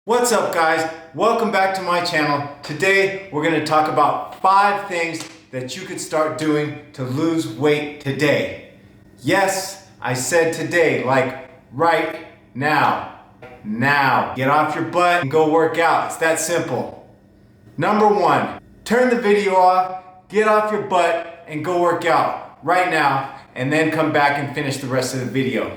What's up guys? Welcome back to my channel. Today we're going to talk about 5 things that you could start doing to lose weight today. Yes, I said today, like right now. Now. Get off your butt and go work out. It's that simple. Number 1, turn the video off, get off your butt and go work out right now, and then come back and finish the rest of the video.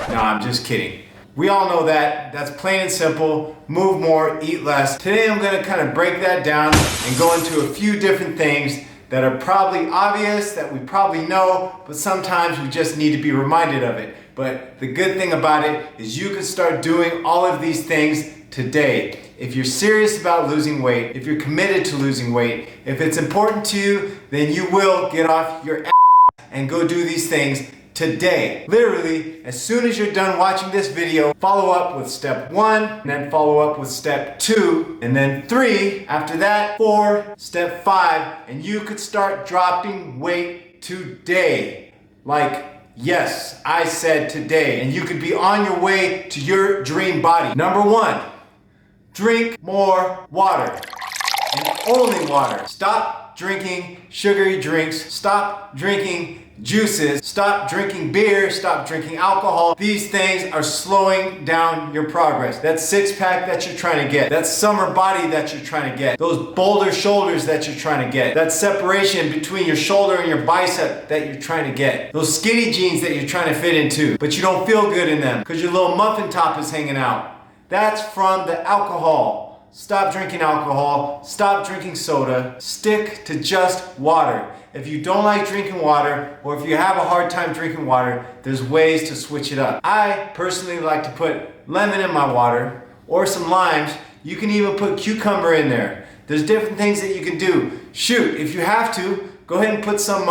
No, I'm just kidding. We all know that. That's plain and simple. Move more, eat less. Today I'm going to kind of break that down and go into a few different things that are probably obvious, that we probably know, but sometimes we just need to be reminded of it. But the good thing about it is you can start doing all of these things today. If you're serious about losing weight, if you're committed to losing weight, if it's important to you, then you will get off your ass and go do these things today. Literally, as soon as you're done watching this video, follow up with step 1, and then follow up with step 2, and then 3, after that, 4, step 5, and you could start dropping weight today. Like, yes, I said today, and you could be on your way to your dream body. Number 1, drink more water, and only water. Stop drinking sugary drinks, stop drinking juices, stop drinking beer, stop drinking alcohol. These things are slowing down your progress. That 6-pack that you're trying to get, that summer body that you're trying to get, those boulder shoulders that you're trying to get, that separation between your shoulder and your bicep that you're trying to get, those skinny jeans that you're trying to fit into, but you don't feel good in them because your little muffin top is hanging out. That's from the alcohol. Stop drinking alcohol, stop drinking soda, stick to just water. If you don't like drinking water, or if you have a hard time drinking water, there's ways to switch it up. I personally like to put lemon in my water, or some limes. You can even put cucumber in there. There's different things that you can do. Shoot, if you have to, go ahead and put some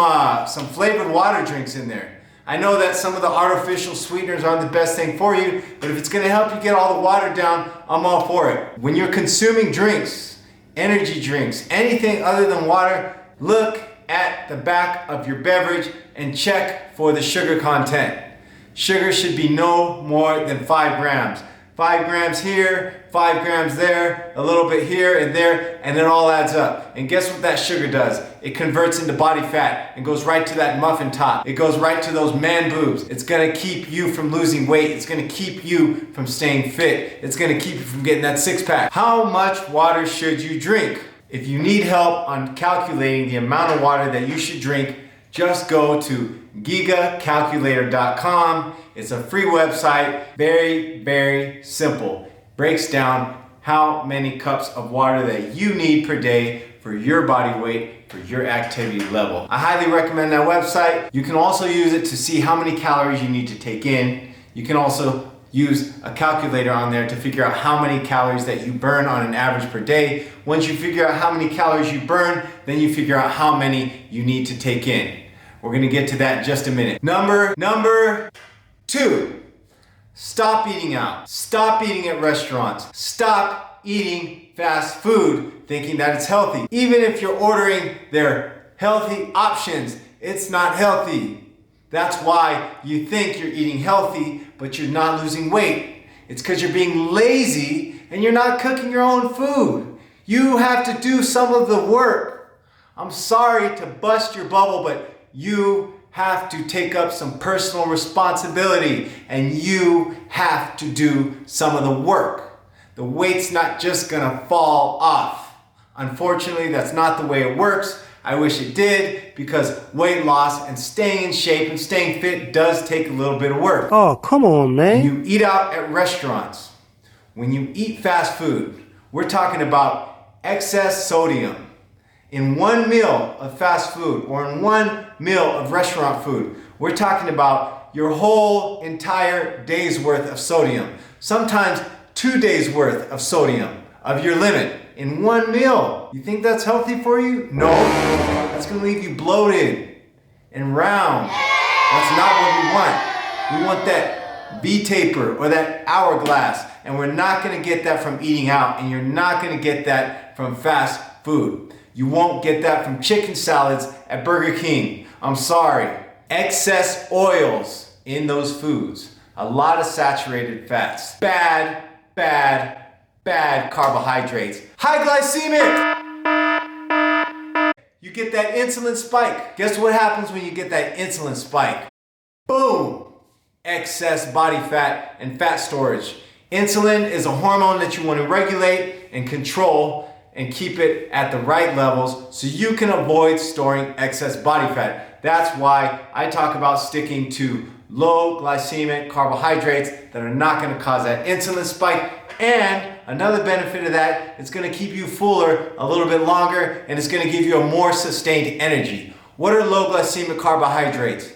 flavored water drinks in there. I know that some of the artificial sweeteners aren't the best thing for you, but if it's gonna help you get all the water down, I'm all for it. When you're consuming drinks, energy drinks, anything other than water, look at the back of your beverage and check for the sugar content. Sugar should be no more than 5 grams. 5 grams here, 5 grams there, a little bit here and there, and it all adds up. And guess what that sugar does? It converts into body fat and goes right to that muffin top. It goes right to those man boobs. It's gonna keep you from losing weight. It's gonna keep you from staying fit. It's gonna keep you from getting that 6-pack. How much water should you drink? If you need help on calculating the amount of water that you should drink, just go to gigacalculator.com. It's a free website, very, very simple. Breaks down how many cups of water that you need per day for your body weight, for your activity level. I highly recommend that website. You can also use it to see how many calories you need to take in. You can also use a calculator on there to figure out how many calories that you burn on an average per day. Once you figure out how many calories you burn, then you figure out how many you need to take in. We're gonna get to that in just a minute. Number 2, stop eating out. Stop eating at restaurants. Stop eating fast food thinking that it's healthy. Even if you're ordering their healthy options, it's not healthy. That's why you think you're eating healthy, but you're not losing weight. It's because you're being lazy and you're not cooking your own food. You have to do some of the work. I'm sorry to bust your bubble, but you have to take up some personal responsibility and you have to do some of the work. The weight's not just gonna fall off. Unfortunately, that's not the way it works. I wish it did, because weight loss and staying in shape and staying fit does take a little bit of work. Oh, come on, man. When you eat out at restaurants, when you eat fast food, we're talking about excess sodium. In one meal of fast food or in one meal of restaurant food, we're talking about your whole entire day's worth of sodium. Sometimes 2 days worth of sodium, of your limit, in one meal. You think that's healthy for you? No, that's gonna leave you bloated and round. That's not what we want. We want that V-taper or that hourglass, and we're not gonna get that from eating out, and you're not gonna get that from fast food. You won't get that from chicken salads at Burger King. I'm sorry. Excess oils in those foods. A lot of saturated fats. Bad, bad, bad carbohydrates. High glycemic! You get that insulin spike. Guess what happens when you get that insulin spike? Boom! Excess body fat and fat storage. Insulin is a hormone that you want to regulate and control and keep it at the right levels so you can avoid storing excess body fat. That's why I talk about sticking to low glycemic carbohydrates that are not going to cause that insulin spike. And another benefit of that, it's going to keep you fuller a little bit longer, and it's going to give you a more sustained energy. What are low glycemic carbohydrates?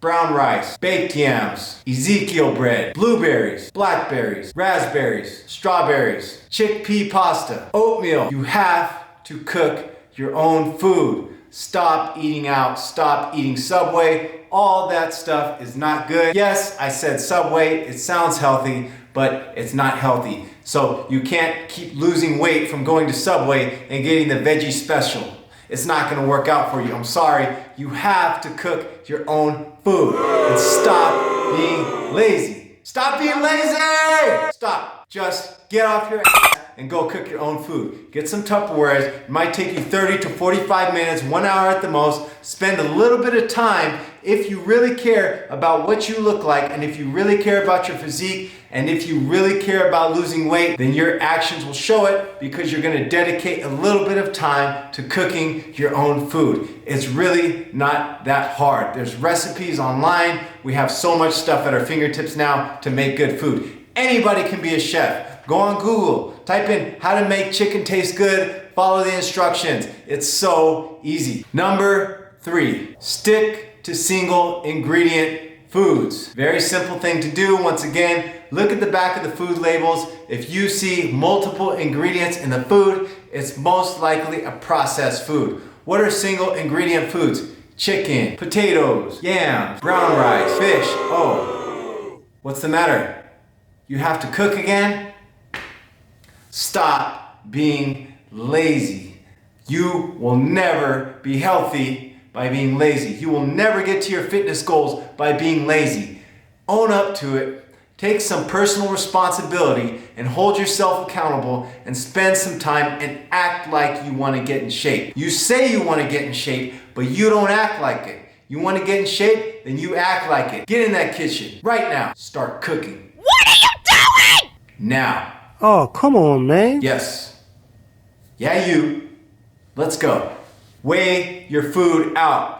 Brown rice, baked yams, Ezekiel bread, blueberries, blackberries, raspberries, strawberries, chickpea pasta, oatmeal. You have to cook your own food. Stop eating out, stop eating Subway. All that stuff is not good. Yes, I said Subway, it sounds healthy, but it's not healthy. So you can't keep losing weight from going to Subway and getting the veggie special. It's not gonna work out for you. I'm sorry. You have to cook your own food and stop being lazy. Stop being lazy! Stop. Just get off your ass and go cook your own food. Get some Tupperwares. It might take you 30 to 45 minutes, 1 hour at the most. Spend a little bit of time if you really care about what you look like, and if you really care about your physique, and if you really care about losing weight, then your actions will show it because you're gonna dedicate a little bit of time to cooking your own food. It's really not that hard. There's recipes online. We have so much stuff at our fingertips now to make good food. Anybody can be a chef. Go on Google, type in how to make chicken taste good, follow the instructions. It's so easy. Number 3, stick to single ingredient foods. Very simple thing to do. Once again, look at the back of the food labels. If you see multiple ingredients in the food, it's most likely a processed food. What are single ingredient foods? Chicken, potatoes, yams, brown rice, fish. Oh, what's the matter? You have to cook again? Stop being lazy. You will never be healthy by being lazy. You will never get to your fitness goals by being lazy. Own up to it. Take some personal responsibility and hold yourself accountable and spend some time and act like you want to get in shape. You say you want to get in shape, but you don't act like it. You want to get in shape? Then you act like it. Get in that kitchen right now. Start cooking. What are you doing? Now. Oh, come on, man. Yes. Yeah, you. Let's go. Weigh your food out.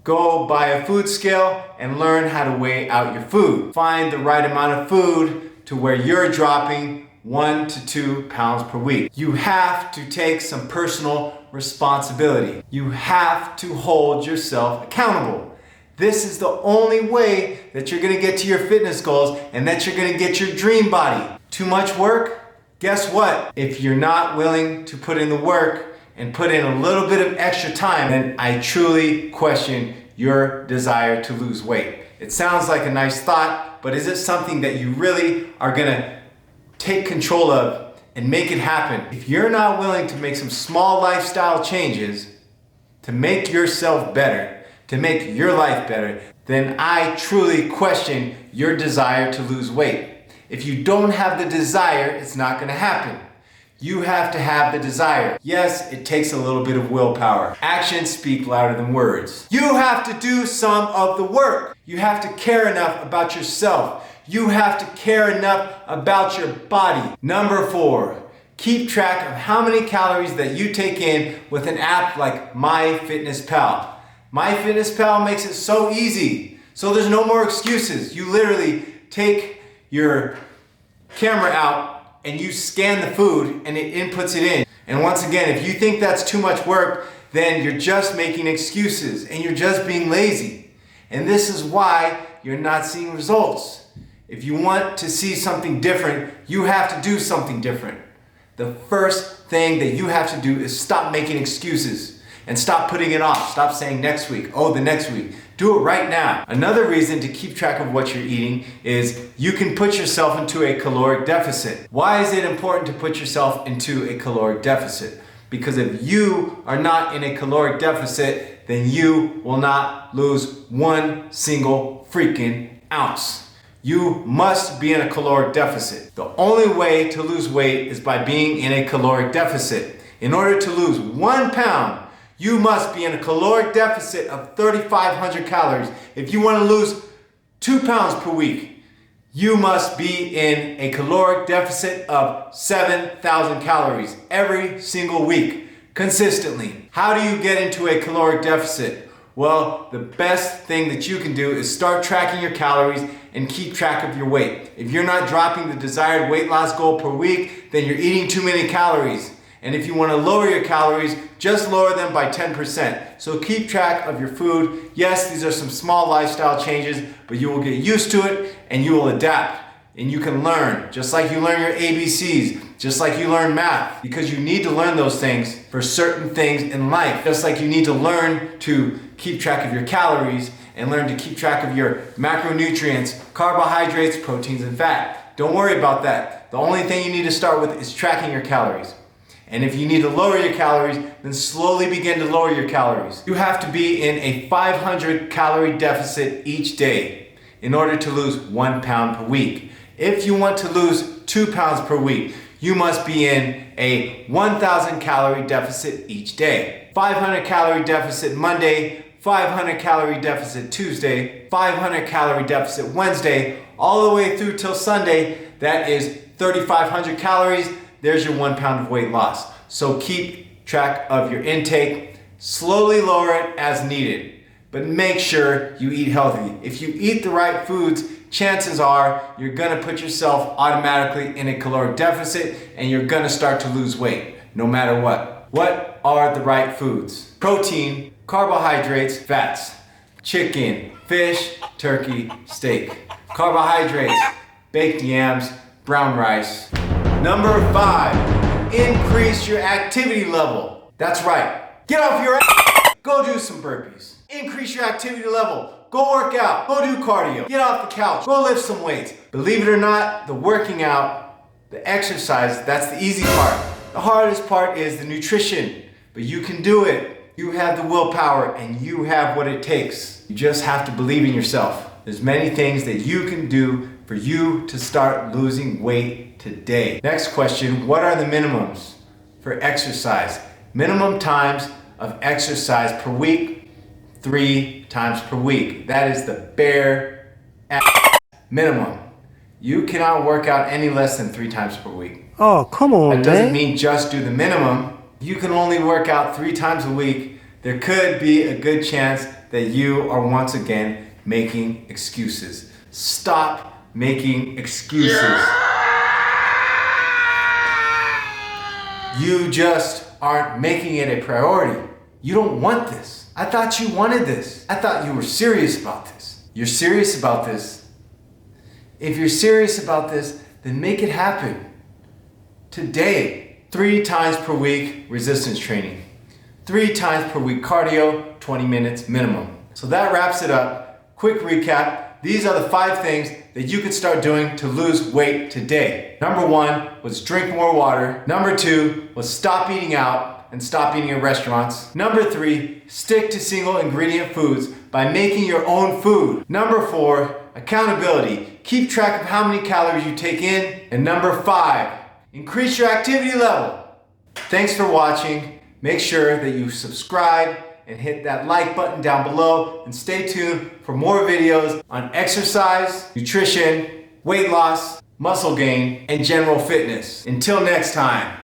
Go buy a food scale and learn how to weigh out your food. Find the right amount of food to where you're dropping 1 to 2 pounds per week. You have to take some personal responsibility. You have to hold yourself accountable. This is the only way that you're gonna get to your fitness goals and that you're gonna get your dream body. Too much work? Guess what? If you're not willing to put in the work and put in a little bit of extra time, then I truly question your desire to lose weight. It sounds like a nice thought, but is it something that you really are gonna take control of and make it happen? If you're not willing to make some small lifestyle changes to make yourself better, to make your life better, then I truly question your desire to lose weight. If you don't have the desire, it's not gonna happen. You have to have the desire. Yes, it takes a little bit of willpower. Actions speak louder than words. You have to do some of the work. You have to care enough about yourself. You have to care enough about your body. Number 4, keep track of how many calories that you take in with an app like MyFitnessPal. MyFitnessPal makes it so easy. So there's no more excuses. You literally take your camera out and you scan the food and it inputs it in. And once again, if you think that's too much work, then you're just making excuses and you're just being lazy. And this is why you're not seeing results. If you want to see something different, you have to do something different. The first thing that you have to do is stop making excuses and stop putting it off. Stop saying next week, oh, the next week. Do it right now. Another reason to keep track of what you're eating is you can put yourself into a caloric deficit. Why is it important to put yourself into a caloric deficit? Because if you are not in a caloric deficit, then you will not lose one single freaking ounce. You must be in a caloric deficit. The only way to lose weight is by being in a caloric deficit. In order to lose 1 pound, you must be in a caloric deficit of 3,500 calories. If you want to lose 2 pounds per week, you must be in a caloric deficit of 7,000 calories every single week, consistently. How do you get into a caloric deficit? Well, the best thing that you can do is start tracking your calories and keep track of your weight. If you're not dropping the desired weight loss goal per week, then you're eating too many calories. And if you want to lower your calories, just lower them by 10%. So keep track of your food. Yes, these are some small lifestyle changes, but you will get used to it and you will adapt. And you can learn, just like you learn your ABCs, just like you learn math, because you need to learn those things for certain things in life. Just like you need to learn to keep track of your calories and learn to keep track of your macronutrients, carbohydrates, proteins, and fat. Don't worry about that. The only thing you need to start with is tracking your calories. And if you need to lower your calories, then slowly begin to lower your calories. You have to be in a 500 calorie deficit each day in order to lose 1 pound per week. If you want to lose 2 pounds per week, you must be in a 1,000 calorie deficit each day. 500 calorie deficit Monday, 500 calorie deficit Tuesday, 500 calorie deficit Wednesday, all the way through till Sunday. That is 3,500 calories. There's your 1 pound of weight loss. So keep track of your intake. Slowly lower it as needed, but make sure you eat healthy. If you eat the right foods, chances are you're gonna put yourself automatically in a caloric deficit and you're gonna start to lose weight, no matter what. What are the right foods? Protein, carbohydrates, fats. Chicken, fish, turkey, steak. Carbohydrates, baked yams, brown rice. Number 5, increase your activity level. That's right. Get off your ass. Go do some burpees. Increase your activity level. Go work out. Go do cardio. Get off the couch. Go lift some weights. Believe it or not, the working out, the exercise, that's the easy part. The hardest part is the nutrition, but you can do it. You have the willpower and you have what it takes. You just have to believe in yourself. There's many things that you can do for you to start losing weight today. Next question, what are the minimums for exercise? Minimum times of exercise per week, 3 times per week. That is the bare minimum. You cannot work out any less than 3 times per week. Oh, come on, That doesn't man. mean just do the minimum. You can only work out 3 times a week. There could be a good chance that you are once again making excuses. Stop making excuses. You just aren't making it a priority. You don't want this. I thought you wanted this. I thought you were serious about this. You're serious about this. If you're serious about this, then make it happen. Today, 3 times per week resistance training. 3 times per week cardio, 20 minutes minimum. So that wraps it up. Quick recap. These are the 5 things that you could start doing to lose weight today. Number 1 was drink more water. Number 2 was stop eating out and stop eating at restaurants. Number 3, stick to single ingredient foods by making your own food. Number 4, accountability. Keep track of how many calories you take in. And number 5, increase your activity level. Thanks for watching. Make sure that you subscribe and hit that like button down below and stay tuned for more videos on exercise, nutrition, weight loss, muscle gain, and general fitness. Until next time.